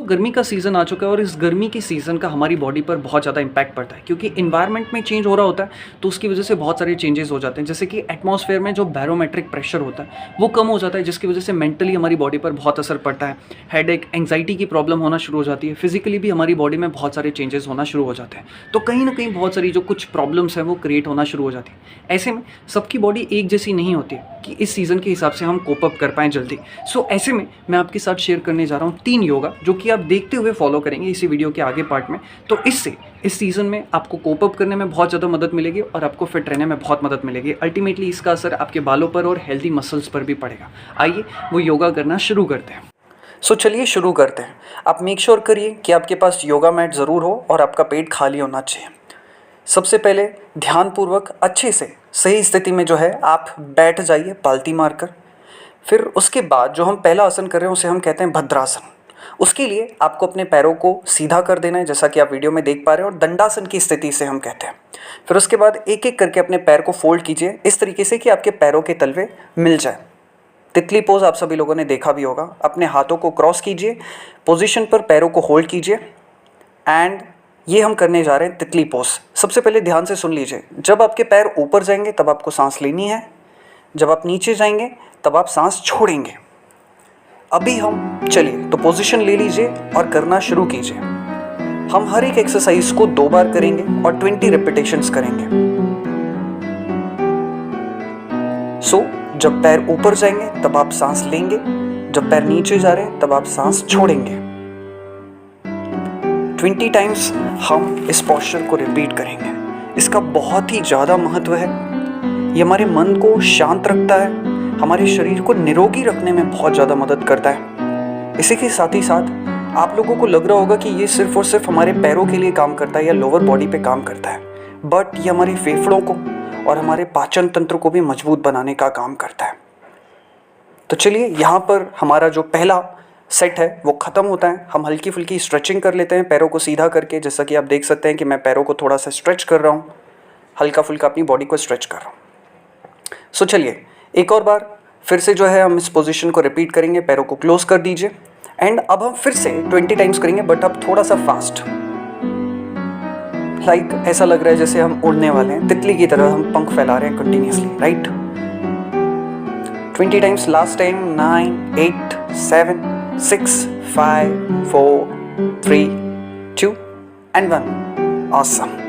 गर्मी का सीज़न आ चुका है और इस गर्मी के सीज़न का हमारी बॉडी पर बहुत ज़्यादा इम्पैक्ट पड़ता है क्योंकि इन्वायरमेंट में चेंज हो रहा होता है। तो उसकी वजह से बहुत सारे चेंजेस हो जाते हैं, जैसे कि एटमॉस्फेयर में जो बैरोमेट्रिक प्रेशर होता है वो कम हो जाता है, जिसकी वजह से मेंटली हमारी बॉडी पर बहुत असर पड़ता है। हेडेक, एंग्जाइटी की प्रॉब्लम होना शुरू हो जाती है। फिजिकली भी हमारी बॉडी में बहुत सारे चेंजेस होना शुरू हो जाते हैं। तो कहीं ना कहीं बहुत सारी जो कुछ प्रॉब्लम्स हैं वो क्रिएट होना शुरू हो जाती है। ऐसे में सबकी बॉडी एक जैसी नहीं होती कि इस सीज़न के हिसाब से हम कोप अप कर पाएँ जल्दी। सो ऐसे में मैं आपके साथ शेयर करने जा रहा हूँ 3 योगा जो कि आप देखते हुए फॉलो करेंगे इसी वीडियो के आगे पार्ट में। तो इससे इस सीज़न में आपको कोप अप करने में बहुत ज़्यादा मदद मिलेगी और आपको फिट रहने में बहुत मदद मिलेगी। अल्टीमेटली इसका असर आपके बालों पर और हेल्दी मसल्स पर भी पड़ेगा। आइए वो योगा करना शुरू करते हैं। सो चलिए शुरू करते हैं। आप मेक श्योर करिए कि आपके पास योगा मैट ज़रूर हो और आपका पेट खाली होना चाहिए। सबसे पहले ध्यानपूर्वक अच्छे से सही स्थिति में जो है आप बैठ जाइए पालती मारकर। फिर उसके बाद जो हम पहला आसन कर रहे हैं उसे हम कहते हैं भद्रासन। उसके लिए आपको अपने पैरों को सीधा कर देना है, जैसा कि आप वीडियो में देख पा रहे हैं, और दंडासन की स्थिति से हम कहते हैं। फिर उसके बाद एक एक करके अपने पैर को फोल्ड कीजिए इस तरीके से कि आपके पैरों के तलवे मिल जाए। तितली पोज आप सभी लोगों ने देखा भी होगा। अपने हाथों को क्रॉस कीजिए, पोजीशन पर पैरों को होल्ड कीजिए एंड ये हम करने जा रहे हैं तितली पोज। सबसे पहले ध्यान से सुन लीजिए, जब आपके पैर ऊपर जाएंगे तब आपको सांस लेनी है, जब आप नीचे जाएंगे तब आप सांस छोड़ेंगे। अभी हम चलिए तो पोजीशन ले लीजिए और करना शुरू कीजिए। हम हर एक एक्सरसाइज को 2 बार करेंगे और 20 रिपीटेशंस करेंगे। सो जब पैर ऊपर जाएंगे तब आप सांस लेंगे, जब पैर नीचे जा रहे हैं तब आप सांस छोड़ेंगे। 20 टाइम्स हम इस पोस्चर को रिपीट करेंगे। इसका बहुत ही ज़्यादा महत्व है। ये हमारे मन को शांत रखता है, हमारे शरीर को निरोगी रखने में बहुत ज़्यादा मदद करता है। इसी के साथ ही साथ आप लोगों को लग रहा होगा कि ये सिर्फ और सिर्फ हमारे पैरों के लिए काम करता है या लोअर बॉडी पे काम करता है, बट ये हमारे फेफड़ों को और हमारे पाचन तंत्र को भी मजबूत बनाने का काम करता है। तो चलिए यहाँ पर हमारा जो पहला सेट है वो ख़त्म होता है। हम हल्की फुल्की स्ट्रेचिंग कर लेते हैं पैरों को सीधा करके। जैसा कि आप देख सकते हैं कि मैं पैरों को थोड़ा सा स्ट्रेच कर रहा हूँ, हल्का फुल्का अपनी बॉडी को स्ट्रेच कर रहा हूँ। सो चलिए एक और बार फिर से जो है हम इस पोजीशन को रिपीट करेंगे। पैरों को क्लोज कर दीजिए एंड अब हम फिर से 20 टाइम्स करेंगे, बट अब थोड़ा सा फास्ट। लाइक ऐसा लग रहा है जैसे हम उड़ने वाले हैं, तितली की तरह हम पंख फैला रहे हैं continuously, right. 20 times. Last time 9 8 7 6 5 4 3 2 and 1। Awesome.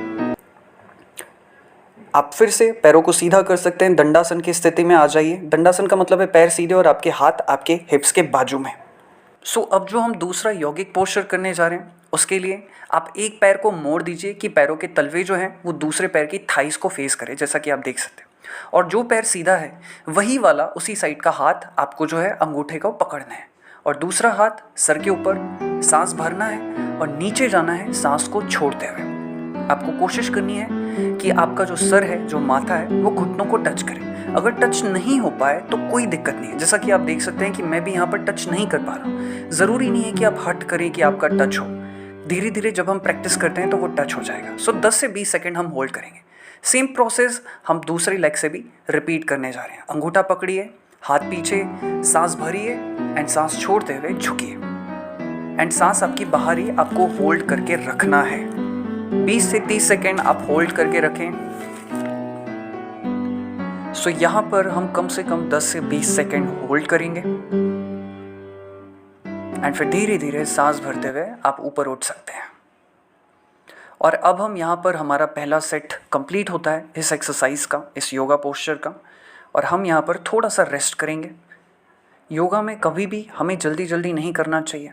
आप फिर से पैरों को सीधा कर सकते हैं, दंडासन की स्थिति में आ जाइए। दंडासन का मतलब है पैर सीधे और आपके हाथ आपके हिप्स के बाजू में। सो अब जो हम दूसरा यौगिक पोस्चर करने जा रहे हैं उसके लिए आप एक पैर को मोड़ दीजिए कि पैरों के तलवे जो हैं वो दूसरे पैर की थाइस को फेस करें, जैसा कि आप देख सकते हैं। और जो पैर सीधा है वही वाला उसी साइड का हाथ आपको जो है अंगूठे को पकड़ना है और दूसरा हाथ सर के ऊपर, सांस भरना है और नीचे जाना है सांस को छोड़ते हुए। आपको कोशिश करनी है कि आपका जो सर है, जो माथा है, वो घुटनों को टच करे। अगर टच नहीं हो पाए तो कोई दिक्कत नहीं है। जैसा कि आप देख सकते हैं कि मैं भी यहाँ पर टच नहीं कर पा रहा हूँ। ज़रूरी नहीं है कि आप हट करें कि आपका टच हो। धीरे धीरे जब हम प्रैक्टिस करते हैं तो वो टच हो जाएगा। सो 10 से 20 सेकेंड हम होल्ड करेंगे। सेम प्रोसेस हम दूसरी लेग से भी रिपीट करने जा रहे हैं। अंगूठा पकड़िए, हाथ पीछे, सांस भरिए एंड सांस छोड़ते हुए झुकिए एंड सांस आपकी बाहर ही आपको होल्ड करके रखना है। 20 से 30 सेकेंड आप होल्ड करके रखें। सो यहाँ पर हम कम से कम 10 से 20 सेकेंड होल्ड करेंगे एंड फिर धीरे धीरे सांस भरते हुए आप ऊपर उठ सकते हैं। और अब हम यहाँ पर हमारा पहला सेट कंप्लीट होता है इस एक्सरसाइज का, इस योगा पोस्चर का, और हम यहाँ पर थोड़ा सा रेस्ट करेंगे। योगा में कभी भी हमें जल्दी जल्दी नहीं करना चाहिए।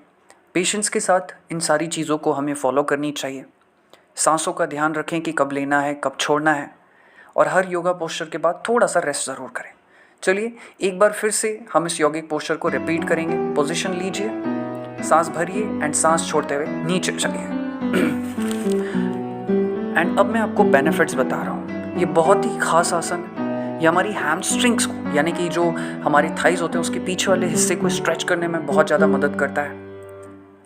पेशेंस के साथ इन सारी चीज़ों को हमें फॉलो करनी चाहिए। सांसों का ध्यान रखें कि कब लेना है, कब छोड़ना है, और हर योगा पोस्चर के बाद थोड़ा सा रेस्ट ज़रूर करें। चलिए एक बार फिर से हम इस यौगिक पोस्चर को रिपीट करेंगे। पोजीशन लीजिए, सांस भरिए एंड सांस छोड़ते हुए नीचे चलिए। एंड अब मैं आपको बेनिफिट्स बता रहा हूँ। ये बहुत ही खास आसन है। ये हमारी हैमस्ट्रिंग्स को, यानी कि जो हमारे थाइज होते हैं उसके पीछे वाले हिस्से को स्ट्रेच करने में बहुत ज़्यादा मदद करता है।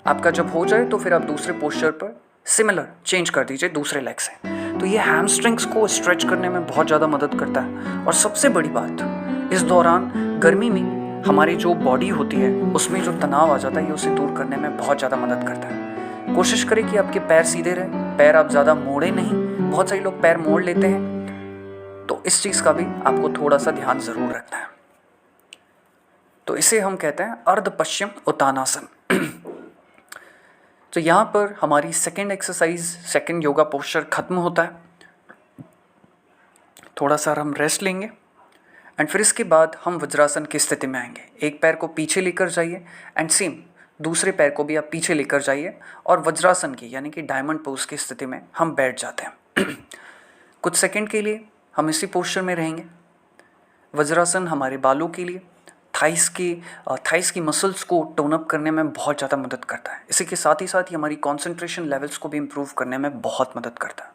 आपका जब हो जाए तो फिर आप दूसरे पोस्चर पर सिमिलर चेंज कर दीजिए दूसरे लेग से। तो ये हैमस्ट्रिंग्स को स्ट्रेच करने में बहुत ज़्यादा मदद करता है। और सबसे बड़ी बात, इस दौरान गर्मी में हमारी जो बॉडी होती है उसमें जो तनाव आ जाता है ये उसे दूर करने में बहुत ज़्यादा मदद करता है। कोशिश करें कि आपके पैर सीधे रहें, पैर आप ज़्यादा मोड़े नहीं। बहुत सारे लोग पैर मोड़ लेते हैं, तो इस चीज़ का भी आपको थोड़ा सा ध्यान ज़रूर रखना है। तो इसे हम कहते हैं अर्ध पश्चिम उत्तानासन। तो यहाँ पर हमारी second exercise, second yoga posture खत्म होता है। थोड़ा सा हम रेस्ट लेंगे एंड फिर इसके बाद हम वज्रासन की स्थिति में आएंगे। एक पैर को पीछे लेकर जाइए एंड सेम दूसरे पैर को भी आप पीछे लेकर जाइए और वज्रासन की यानी कि डायमंड पोज की स्थिति में हम बैठ जाते हैं। कुछ सेकंड के लिए हम इसी पोस्चर में रहेंगे। वज्रासन हमारे बालों के लिए, थाइस की मसल्स को टोन अप करने में बहुत ज़्यादा मदद करता है। इसी के साथ ही हमारी कंसंट्रेशन लेवल्स को भी इम्प्रूव करने में बहुत मदद करता है।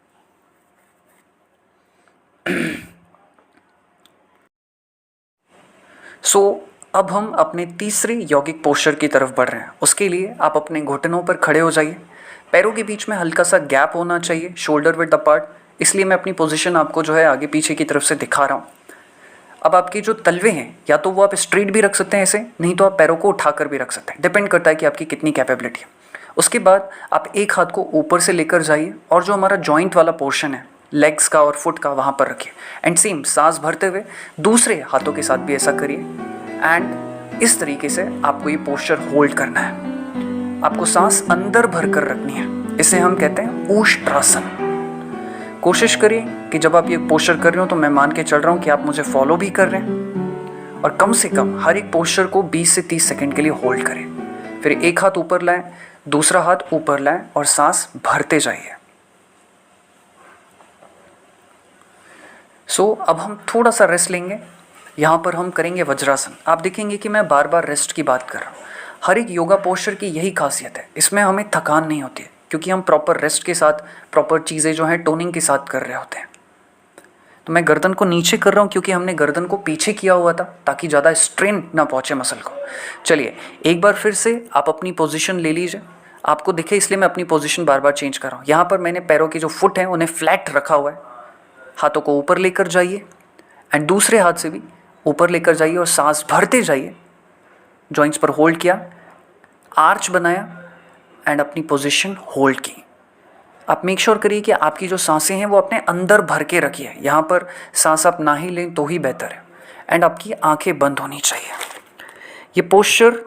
अब हम अपने तीसरे यौगिक पोस्चर की तरफ बढ़ रहे हैं। उसके लिए आप अपने घुटनों पर खड़े हो जाइए। पैरों के बीच में हल्का सा गैप होना चाहिए, शोल्डर विड्थ अपार्ट। इसलिए मैं अपनी पोजीशन आपको जो है आगे पीछे की तरफ से दिखा रहा हूँ। अब आपके जो तलवे हैं या तो वो आप स्ट्रेट भी रख सकते हैं ऐसे, नहीं तो आप पैरों को उठाकर भी रख सकते हैं, डिपेंड करता है कि आपकी कितनी कैपेबिलिटी है। उसके बाद आप एक हाथ को ऊपर से लेकर जाइए और जो हमारा जॉइंट वाला पोर्शन है लेग्स का और फुट का वहाँ पर रखिए एंड सेम सांस भरते हुए दूसरे हाथों के साथ भी ऐसा करिए एंड इस तरीके से आपको ये पोस्चर होल्ड करना है। आपको सांस अंदर भर कर रखनी है, इसे हम कहते हैं ऊष्ट्रासन। कोशिश करिए कि जब आप ये पोस्चर कर रहे हो तो मैं मान के चल रहा हूँ कि आप मुझे फॉलो भी कर रहे हैं और कम से कम हर एक पोस्चर को 20 से 30 सेकंड के लिए होल्ड करें। फिर एक हाथ ऊपर लाएं, दूसरा हाथ ऊपर लाएं और सांस भरते जाइए। अब हम थोड़ा सा रेस्ट लेंगे। यहाँ पर हम करेंगे वज्रासन। आप देखेंगे कि मैं बार बार रेस्ट की बात कर रहा हूँ। हर एक योगा पोस्चर की यही खासियत है, इसमें हमें थकान नहीं होती है क्योंकि हम प्रॉपर रेस्ट के साथ प्रॉपर चीज़ें जो हैं टोनिंग के साथ कर रहे होते हैं। तो मैं गर्दन को नीचे कर रहा हूँ क्योंकि हमने गर्दन को पीछे किया हुआ था ताकि ज़्यादा स्ट्रेन ना पहुँचे मसल को। चलिए एक बार फिर से आप अपनी पोजीशन ले लीजिए। आपको दिखे इसलिए मैं अपनी पोजीशन बार बार चेंज कर रहा हूँ। यहाँ पर मैंने पैरों के जो फुट हैं उन्हें फ्लैट रखा हुआ है। हाथों को ऊपर लेकर जाइए एंड दूसरे हाथ से भी ऊपर लेकर जाइए और सांस भरते जाइए। जॉइंट्स पर होल्ड किया, आर्च बनाया एंड अपनी पोजीशन होल्ड की। आप मेक श्योर करिए कि आपकी जो सांसें हैं वो अपने अंदर भर के रखिए। यहाँ पर सांस आप ना ही लें तो ही बेहतर है एंड आपकी आंखें बंद होनी चाहिए। ये पोस्चर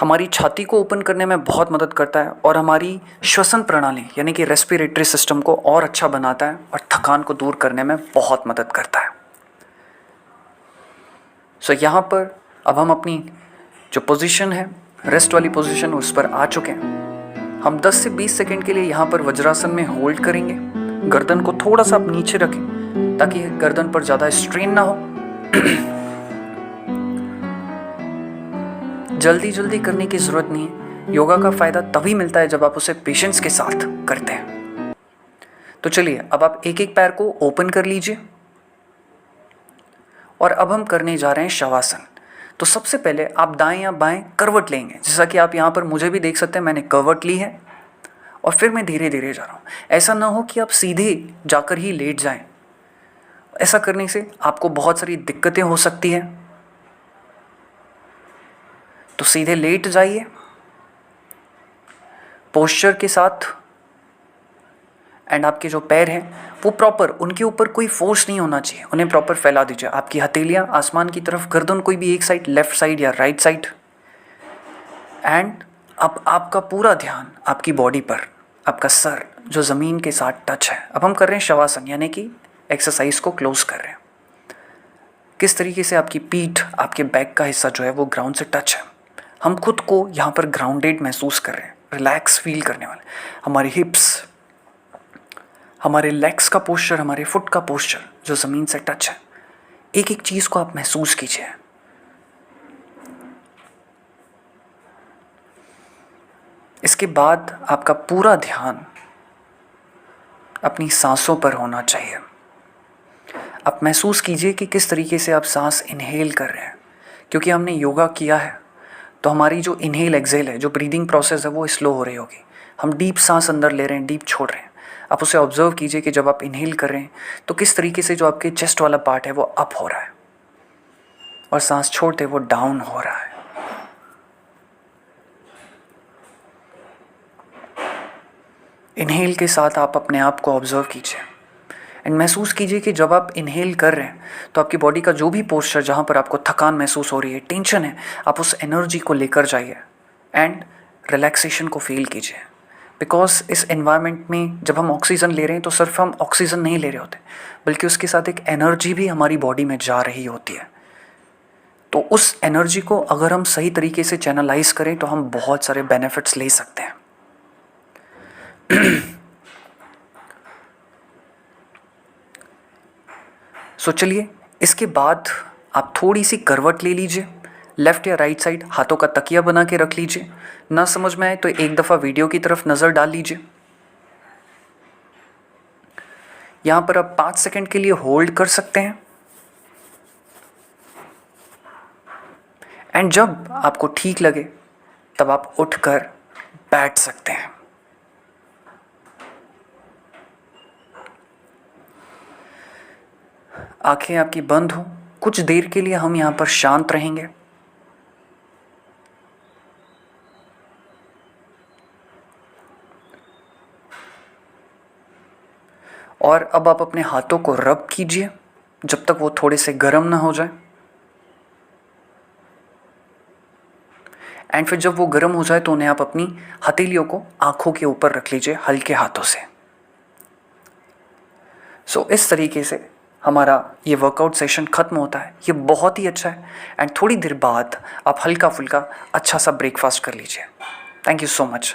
हमारी छाती को ओपन करने में बहुत मदद करता है और हमारी श्वसन प्रणाली यानी कि रेस्पिरेटरी सिस्टम को और अच्छा बनाता है और थकान को दूर करने में बहुत मदद करता है। यहाँ पर अब हम अपनी जो पोजीशन है, रेस्ट वाली पोजीशन, उस पर आ चुके हैं। हम 10 से 20 सेकंड के लिए यहाँ पर वज्रासन में होल्ड करेंगे। गर्दन को थोड़ा सा आप नीचे रखें ताकि गर्दन पर ज़्यादा स्ट्रेन ना हो। जल्दी करने की ज़रूरत नहीं है। योगा का फ़ायदा तभी मिलता है जब आप उसे पेशेंस के साथ करते हैं। तो चलिए अब आप एक एक पैर को ओपन कर लीजिए और अब हम करने जा रहे हैं शवासन। तो सबसे पहले आप दाएं या बाएं करवट लेंगे। जैसा कि आप यहाँ पर मुझे भी देख सकते हैं, मैंने करवट ली है और फिर मैं धीरे धीरे जा रहा हूँ। ऐसा ना हो कि आप सीधे जाकर ही लेट जाएं। ऐसा करने से आपको बहुत सारी दिक्कतें हो सकती हैं। तो सीधे लेट जाइए पोस्चर के साथ एंड आपके जो पैर हैं वो प्रॉपर, उनके ऊपर कोई फोर्स नहीं होना चाहिए, उन्हें प्रॉपर फैला दीजिए। आपकी हथेलियाँ आसमान की तरफ, गर्दन कोई भी एक साइड, लेफ्ट साइड या राइट साइड। एंड अब आपका पूरा ध्यान आपकी बॉडी पर, आपका सर जो ज़मीन के साथ टच है। अब हम कर रहे हैं शवासन यानी कि एक्सरसाइज को क्लोज कर रहे हैं। किस तरीके से आपकी पीठ, आपके बैक का हिस्सा जो है वो ग्राउंड से टच है। हम खुद को यहाँ पर ग्राउंडेड महसूस कर रहे हैं, रिलैक्स फील करने वाले। हमारे हिप्स, हमारे लेग्स का पोस्चर, हमारे फुट का पोस्चर जो ज़मीन से टच है, एक एक चीज़ को आप महसूस कीजिए। इसके बाद आपका पूरा ध्यान अपनी सांसों पर होना चाहिए। आप महसूस कीजिए कि किस तरीके से आप सांस इनहेल कर रहे हैं। क्योंकि हमने योगा किया है तो हमारी जो इनहेल एक्सेल है, जो ब्रीदिंग प्रोसेस है, वो स्लो हो रही होगी। हम डीप सांस अंदर ले रहे हैं, डीप छोड़ रहे हैं। आप उसे ऑब्जर्व कीजिए कि जब आप इनहेल कर रहे हैं तो किस तरीके से जो आपके चेस्ट वाला पार्ट है वो अप हो रहा है और सांस छोड़ते वो डाउन हो रहा है। इनहेल के साथ आप अपने आप को ऑब्जर्व कीजिए एंड महसूस कीजिए कि जब आप इनहेल कर रहे हैं तो आपकी बॉडी का जो भी पोस्चर जहाँ पर आपको थकान महसूस हो रही है, टेंशन है, आप उस एनर्जी को लेकर जाइए एंड रिलैक्सेशन को फील कीजिए। बिकॉज इस एनवायरनमेंट में जब हम ऑक्सीजन ले रहे हैं तो सिर्फ हम ऑक्सीजन नहीं ले रहे होते, बल्कि उसके साथ एक एनर्जी भी हमारी बॉडी में जा रही होती है। तो उस एनर्जी को अगर हम सही तरीके से चैनलाइज करें तो हम बहुत सारे बेनिफिट्स ले सकते हैं। सो चलिए, इसके बाद आप थोड़ी सी करवट ले लीजिए, लेफ्ट या राइट साइड हाथों का तकिया बना के रख लीजिए। ना समझ में आए तो एक दफ़ा वीडियो की तरफ नज़र डाल लीजिए। यहाँ पर आप 5 सेकंड के लिए होल्ड कर सकते हैं एंड जब आपको ठीक लगे तब आप उठकर बैठ सकते हैं। आंखें आपकी बंद हो, कुछ देर के लिए हम यहाँ पर शांत रहेंगे। और अब आप अपने हाथों को रब कीजिए जब तक वो थोड़े से गर्म ना हो जाए। एंड फिर जब वो गर्म हो जाए तो उन्हें आप अपनी हथेलियों को आंखों के ऊपर रख लीजिए हल्के हाथों से। सो इस तरीके से हमारा ये वर्कआउट सेशन ख़त्म होता है। ये बहुत ही अच्छा है एंड थोड़ी देर बाद आप हल्का फुल्का अच्छा सा ब्रेकफास्ट कर लीजिए। Thank you so much.